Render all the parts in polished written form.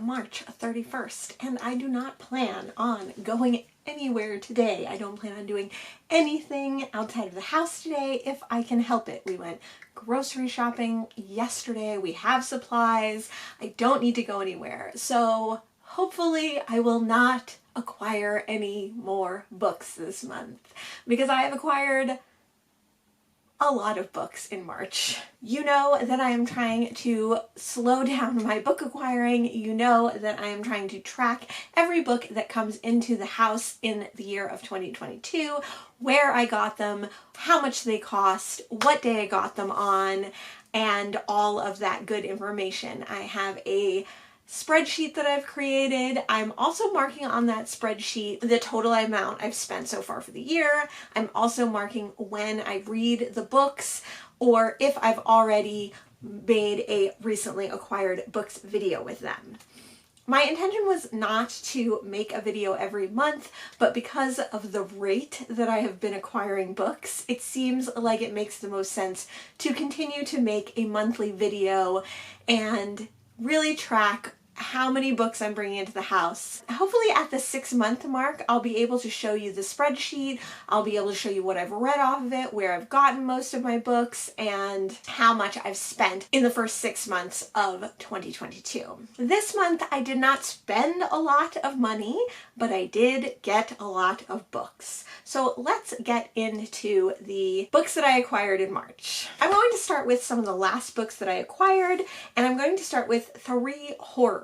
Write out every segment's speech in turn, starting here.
March 31st, and I do not plan on going anywhere today. I don't plan on doing anything outside of the house today if I can help it. We went grocery shopping yesterday. We have supplies. I don't need to go anywhere. So hopefully I will not acquire any more books this month, because I have acquired a lot of books in March. You know that I am trying to slow down my book acquiring. You know that I am trying to track every book that comes into the house in the year of 2022, where I got them, how much they cost, what day I got them on, and all of that good information. I have a spreadsheet that I've created. I'm also marking on that spreadsheet the total amount I've spent so far for the year. I'm also marking when I read the books, or if I've already made a recently acquired books video with them. My intention was not to make a video every month, but because of the rate that I have been acquiring books, it seems like it makes the most sense to continue to make a monthly video and really track how many books I'm bringing into the house. Hopefully at the 6-month mark, I'll be able to show you the spreadsheet. I'll be able to show you what I've read off of it, where I've gotten most of my books, and how much I've spent in the first 6 months of 2022. This month, I did not spend a lot of money, but I did get a lot of books. So let's get into the books that I acquired in March. I'm going to start with some of the last books that I acquired, and I'm going to start with 3 horrors.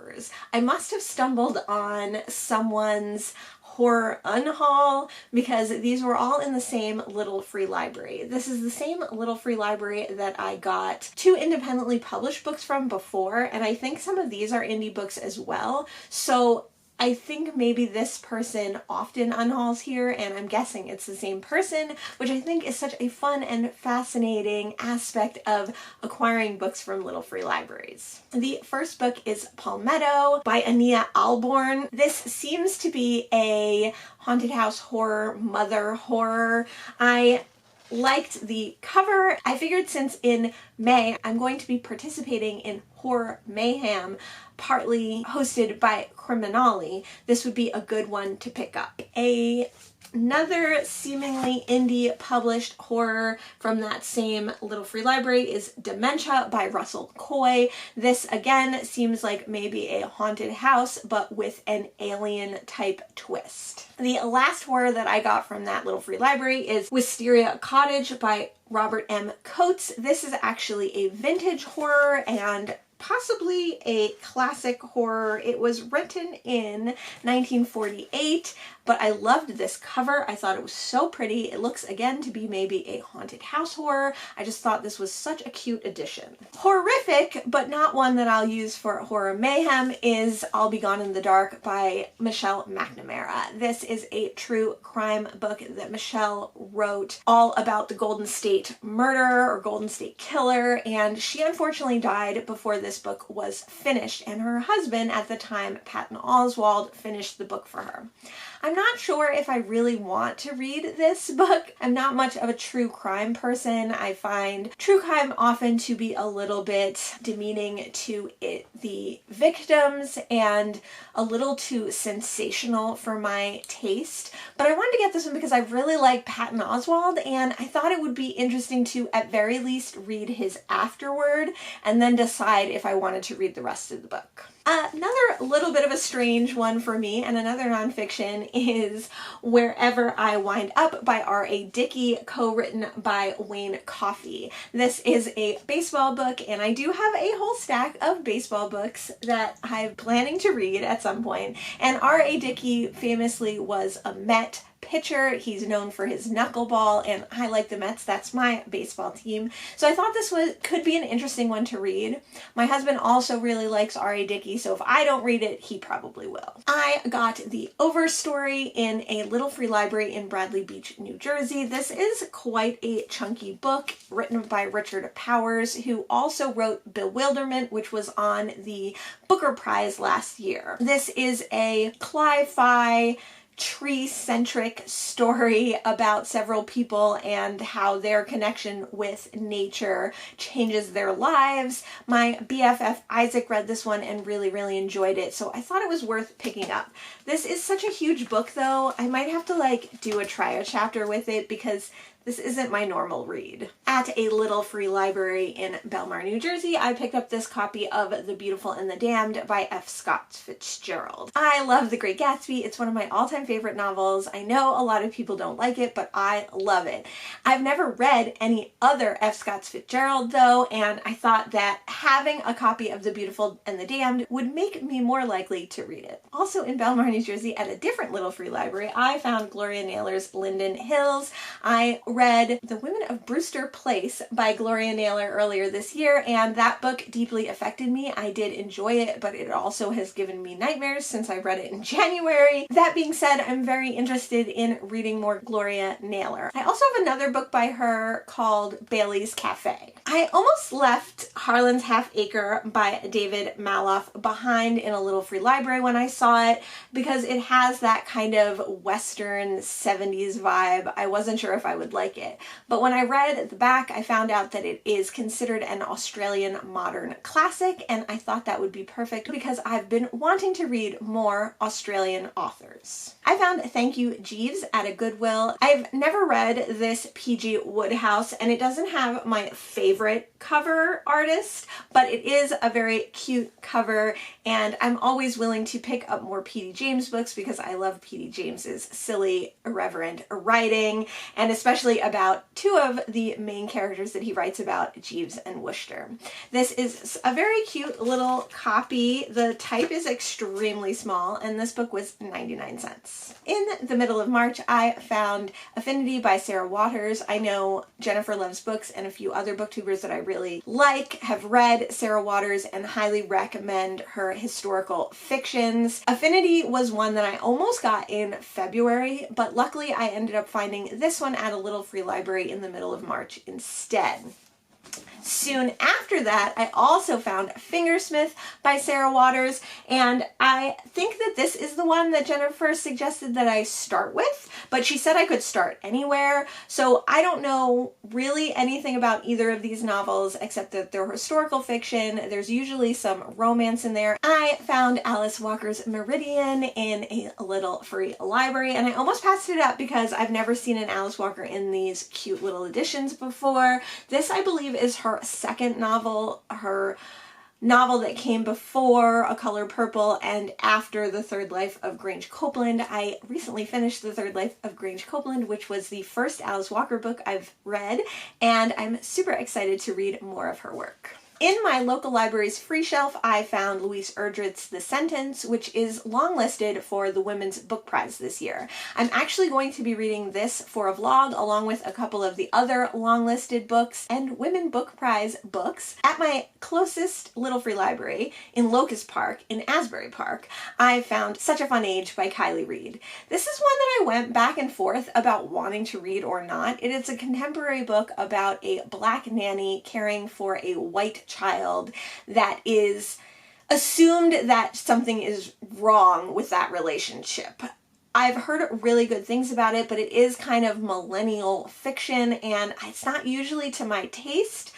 I must have stumbled on someone's horror unhaul because these were all in the same little free library. This is the same little free library that I got 2 independently published books from before, and I think some of these are indie books as well. So I think maybe this person often unhauls here, and I'm guessing it's the same person, which I think is such a fun and fascinating aspect of acquiring books from little free libraries. The first book is Palmetto by Ania Alborn. This seems to be a haunted house horror, mother horror. I liked the cover. I figured since in May I'm going to be participating in Horror Mayham, partly hosted by Criminali, this would be a good one to pick up. Another seemingly indie published horror from that same little free library is Dementia by Russell Coy. This again seems like maybe a haunted house, but with an alien type twist. The last horror that I got from that little free library is Wisteria Cottage by Robert M. Coates. This is actually a vintage horror and possibly a classic horror. It was written in 1948, but I loved this cover. I thought it was so pretty. It looks again to be maybe a haunted house horror. I just thought this was such a cute addition. Horrific, but not one that I'll use for Horror Mayhem, is I'll Be Gone in the Dark by Michelle McNamara. This is a true crime book that Michelle wrote all about the Golden State murder or Golden State killer, and she unfortunately died before this book was finished, and her husband at the time, Patton Oswalt, finished the book for her. I'm not sure if I really want to read this book. I'm not much of a true crime person. I find true crime often to be a little bit demeaning to the victims and a little too sensational for my taste. But I wanted to get this one because I really like Patton Oswalt, and I thought it would be interesting to at very least read his afterword and then decide if I wanted to read the rest of the book. Another little bit of a strange one for me, and another nonfiction, is Wherever I Wind Up by R.A. Dickey, co-written by Wayne Coffey. This is a baseball book, and I do have a whole stack of baseball books that I'm planning to read at some point. And R.A. Dickey famously was a Met pitcher. He's known for his knuckleball, and I like the Mets. That's my baseball team. So I thought this could be an interesting one to read. My husband also really likes R.A. Dickey, so if I don't read it, he probably will. I got the Overstory in a little free library in Bradley Beach, New Jersey. This is quite a chunky book written by Richard Powers, who also wrote Bewilderment, which was on the Booker Prize last year. This is a cli-fi tree-centric story about several people and how their connection with nature changes their lives. My BFF Isaac read this one and really enjoyed it, so I thought it was worth picking up. This is such a huge book though, I might have to like do a try chapter with it because this isn't my normal read. At a little free library in Belmar, New Jersey, I picked up this copy of The Beautiful and the Damned by F. Scott Fitzgerald. I love The Great Gatsby. It's one of my all-time favorite novels. I know a lot of people don't like it, but I love it. I've never read any other F. Scott Fitzgerald though, and I thought that having a copy of The Beautiful and the Damned would make me more likely to read it. Also in Belmar, New Jersey, at a different little free library, I found Gloria Naylor's Linden Hills. I read The Women of Brewster Place by Gloria Naylor earlier this year, and that book deeply affected me. I did enjoy it, but it also has given me nightmares since I read it in January. That being said, I'm very interested in reading more Gloria Naylor. I also have another book by her called Bailey's Cafe. I almost left Harlan's Half Acre by David Maloff behind in a little free library when I saw it because it has that kind of Western 70s vibe. I wasn't sure if I would like it. But when I read the back, I found out that it is considered an Australian modern classic, and I thought that would be perfect because I've been wanting to read more Australian authors. I found Thank You Jeeves at a Goodwill. I've never read this P.G. Wodehouse, and it doesn't have my favorite cover artist, but it is a very cute cover, and I'm always willing to pick up more P.D. James books because I love P.D. James's silly, irreverent writing, and especially about two of the main characters that he writes about, Jeeves and Wooster. This is a very cute little copy. The type is extremely small, and this book was 99 cents. In the middle of March, I found Affinity by Sarah Waters. I know Jennifer Loves Books and a few other booktubers that I really like have read Sarah Waters and highly recommend her historical fictions. Affinity was one that I almost got in February, but luckily I ended up finding this one at a little free library in the middle of March instead. Soon after that, I also found Fingersmith by Sarah Waters, and I think that this is the one that Jennifer suggested that I start with, but she said I could start anywhere, so I don't know really anything about either of these novels except that they're historical fiction. There's usually some romance in there. I found Alice Walker's Meridian in a little free library, and I almost passed it up because I've never seen an Alice Walker in these cute little editions before. This, I believe, is her second novel, her novel that came before A Color Purple and after The Third Life of Grange Copeland. I recently finished The Third Life of Grange Copeland, which was the first Alice Walker book I've read, and I'm super excited to read more of her work. In my local library's free shelf, I found Louise Erdrich's The Sentence, which is longlisted for the Women's Book Prize this year. I'm actually going to be reading this for a vlog along with a couple of the other longlisted books and Women Book Prize books at my closest little free library in Locust Park in Asbury Park. I found Such a Fun Age by Kylie Reed. This is one that I went back and forth about wanting to read or not. It is a contemporary book about a black nanny caring for a white child that is assumed that something is wrong with that relationship. I've heard really good things about it, but it is kind of millennial fiction and it's not usually to my taste.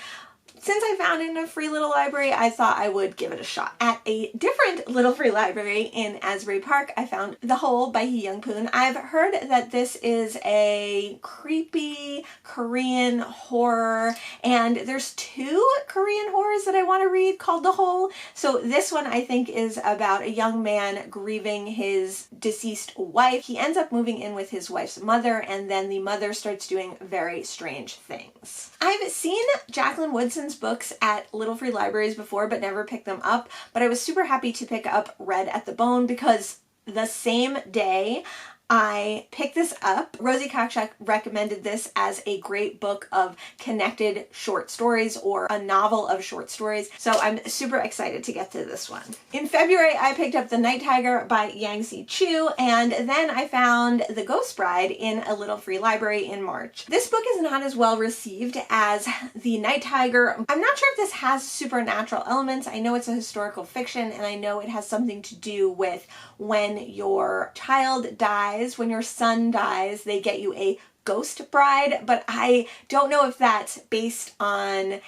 Since I found it in a free little library, I thought I would give it a shot. At a different little free library in Asbury Park, I found The Hole by Hee Young Poon. I've heard that this is a creepy Korean horror, and there's two Korean horrors that I want to read called The Hole. So this one I think is about a young man grieving his deceased wife. He ends up moving in with his wife's mother, and then the mother starts doing very strange things. I've seen Jacqueline Woodson's books at little free libraries before but never picked them up, but I was super happy to pick up Red at the Bone because the same day I picked this up. Rosie Kokchak recommended this as a great book of connected short stories or a novel of short stories, so I'm super excited to get to this one. In February, I picked up The Night Tiger by Yang-Si Chu, and then I found The Ghost Bride in a little free library in March. This book is not as well received as The Night Tiger. I'm not sure if this has supernatural elements. I know it's a historical fiction, and I know it has something to do with when your child dies dies, when your son dies, they get you a ghost bride, but I don't know if that's based on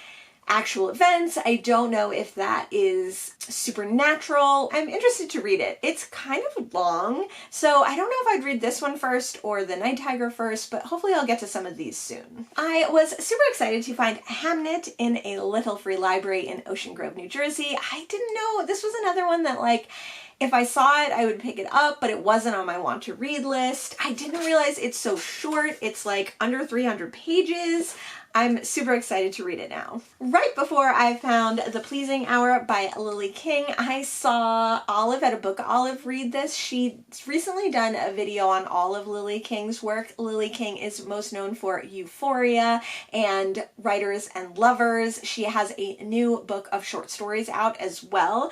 actual events. I don't know if that is supernatural. I'm interested to read it. It's kind of long, so I don't know if I'd read this one first or The Night Tiger first, but hopefully I'll get to some of these soon. I was super excited to find Hamnet in a little free library in Ocean Grove, New Jersey. I didn't know, this was another one that, like, if I saw it, I would pick it up, but it wasn't on my want to read list. I didn't realize it's so short. It's like under 300 pages. I'm super excited to read it now. Right before I found The Pleasing Hour by Lily King, I saw Olive at a Book Olive read this. She's recently done a video on all of Lily King's work. Lily King is most known for Euphoria and Writers and Lovers. She has a new book of short stories out as well.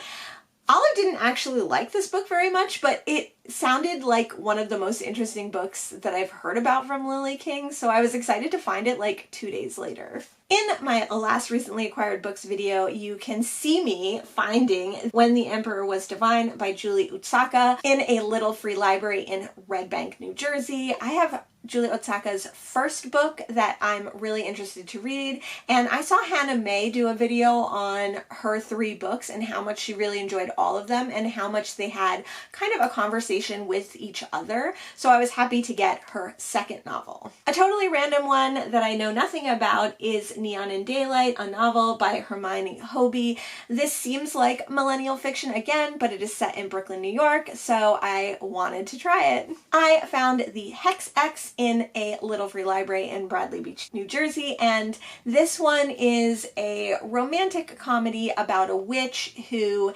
Olive didn't actually like this book very much, but it sounded like one of the most interesting books that I've heard about from Lily King, so I was excited to find it like 2 days later. In my last recently acquired books video, you can see me finding When the Emperor Was Divine by Julie Utsaka in a little free library in Red Bank, New Jersey. I have Julie Utsaka's first book that I'm really interested to read, and I saw Hannah May do a video on her 3 books and how much she really enjoyed all of them and how much they had kind of a conversation with each other, so I was happy to get her second novel. A totally random one that I know nothing about is Neon and Daylight, a novel by Hermione Hobie. This seems like millennial fiction again, but it is set in Brooklyn, New York, so I wanted to try it. I found The Hex X in a little free library in Bradley Beach, New Jersey, and this one is a romantic comedy about a witch who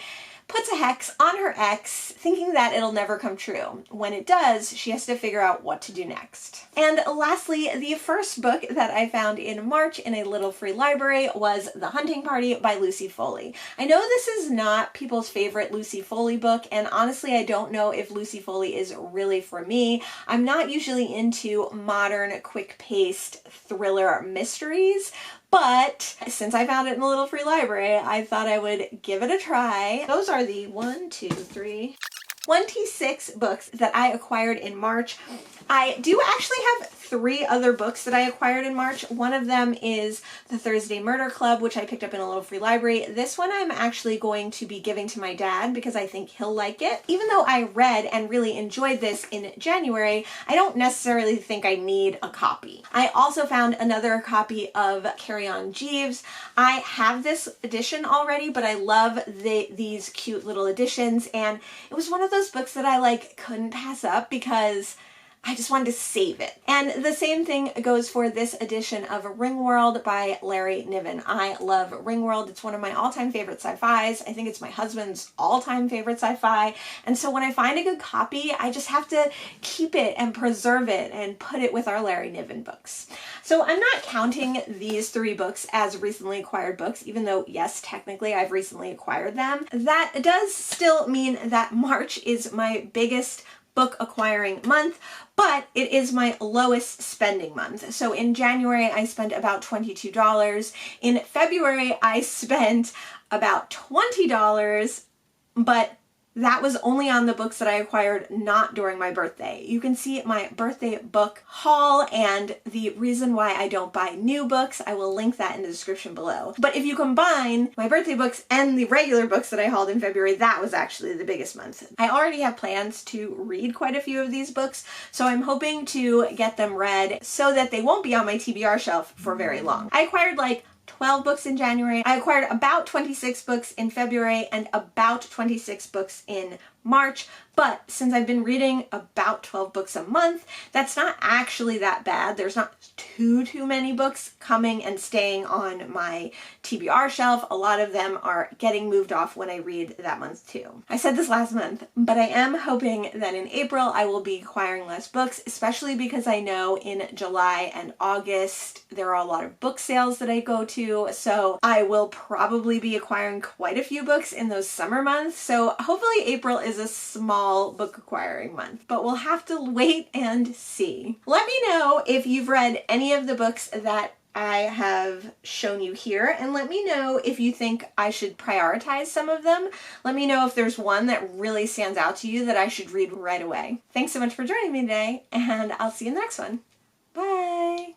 puts a hex on her ex, thinking that it'll never come true. When it does, she has to figure out what to do next. And lastly, the first book that I found in March in a little free library was The Hunting Party by Lucy Foley. I know this is not people's favorite Lucy Foley book, and honestly, I don't know if Lucy Foley is really for me. I'm not usually into modern, quick-paced thriller mysteries, but since I found it in a little free library, I thought I would give it a try. Those are the 26 books that I acquired in March. I do actually have 3 other books that I acquired in March. One of them is The Thursday Murder Club, which I picked up in a little free library. This one I'm actually going to be giving to my dad because I think he'll like it. Even though I read and really enjoyed this in January, I don't necessarily think I need a copy. I also found another copy of Carry On Jeeves. I have this edition already, but I love these cute little editions, and it was one of those books that I couldn't pass up because I just wanted to save it. And the same thing goes for this edition of Ringworld by Larry Niven. I love Ringworld. It's one of my all-time favorite sci-fis. I think it's my husband's all-time favorite sci-fi. And so when I find a good copy, I just have to keep it and preserve it and put it with our Larry Niven books. So I'm not counting these 3 books as recently acquired books, even though, yes, technically I've recently acquired them. That does still mean that March is my biggest book acquiring month, but it is my lowest spending month. So in January, I spent about $22. In February, I spent about $20, but that was only on the books that I acquired not during my birthday. You can see my birthday book haul and the reason why I don't buy new books. I will link that in the description below. But if you combine my birthday books and the regular books that I hauled in February, that was actually the biggest month. I already have plans to read quite a few of these books, so I'm hoping to get them read so that they won't be on my TBR shelf for very long. I acquired 12 books in January. I acquired about 26 books in February and about 26 books in March, but since I've been reading about 12 books a month, that's not actually that bad. There's not too many books coming and staying on my TBR shelf. A lot of them are getting moved off when I read that month too. I said this last month, but I am hoping that in April I will be acquiring less books, especially because I know in July and August there are a lot of book sales that I go to, so I will probably be acquiring quite a few books in those summer months. So hopefully April is a small book acquiring month, but we'll have to wait and see. Let me know if you've read any of the books that I have shown you here, and let me know if you think I should prioritize some of them. Let me know if there's one that really stands out to you that I should read right away. Thanks so much for joining me today, and I'll see you in the next one. Bye!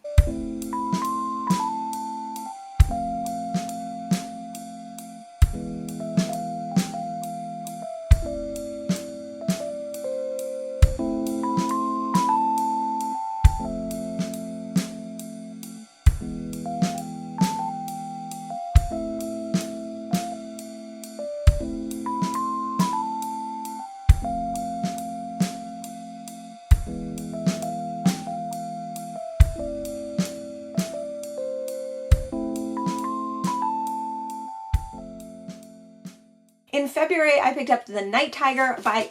In February, I picked up The Night Tiger by